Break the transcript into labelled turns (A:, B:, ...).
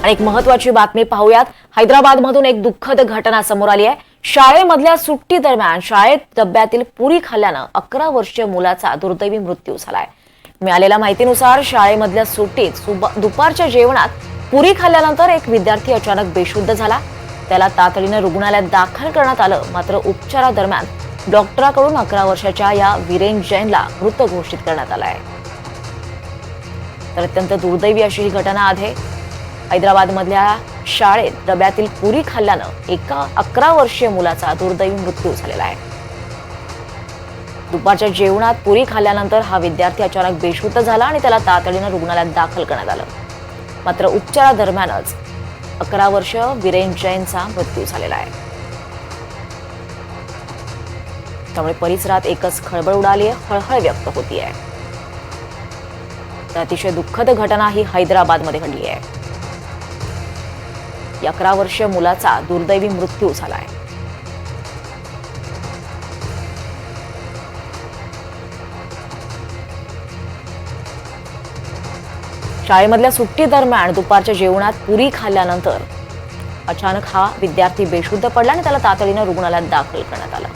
A: आणि एक महत्त्वाची बातमी पाहूयात। हैदराबादमधून एक दुःखद घटना समोर आली आहे। शाळेमधल्या सुट्टी दरम्यान शाळेत डब्यातील पुरी खाल्ल्यानं 11 वर्षीय मुलाचा दुर्दैवी मृत्यू झालाय। मिळालेल्या माहितीनुसार शाळेमधल्या सुट्टीत दुपारच्या जेवणात पुरी खाल्ल्यानंतर एक विद्यार्थी अचानक बेशुद्ध झाला। त्याला तातडीने रुग्णालयात दाखल करण्यात आलं, मात्र उपचारादरम्यान डॉक्टरांकडून 11 वर्षाच्या या वीरेन जैनला मृत घोषित करण्यात आलं आहे। तर अत्यंत दुर्दैवी अशी ही घटना आहे। हैदराबादमधल्या शाळेत डब्यातील पुरी खाल्ल्यानं एका 11 वर्षीय मुलाचा दुर्दैवी मृत्यू झालेला आहे। दुपारच्या जेवणात पुरी खाल्ल्यानंतर हा विद्यार्थी अचानक बेशुद्ध झाला आणि त्याला तातडीने रुग्णालयात दाखल करण्यात आलं, मात्र उपचारादरम्यानच 11 वर्ष वीरेन जैनचा मृत्यू झालेला आहे। त्यामुळे परिसरात एकच खळबळ उडाली आहे, हळहळ व्यक्त होतीये। तर अतिशय दुःखद घटना ही हैदराबादमध्ये घडली आहे। 11 वर्षीय मुलाचा दुर्दैवी मृत्यू झालाय। शाळेमधल्या सुट्टी दरम्यान दुपारच्या जेवणात पुरी खाल्ल्यानंतर अचानक हा विद्यार्थी बेशुद्ध पडला आणि त्याला तातडीने रुग्णालयात दाखल करण्यात आलं।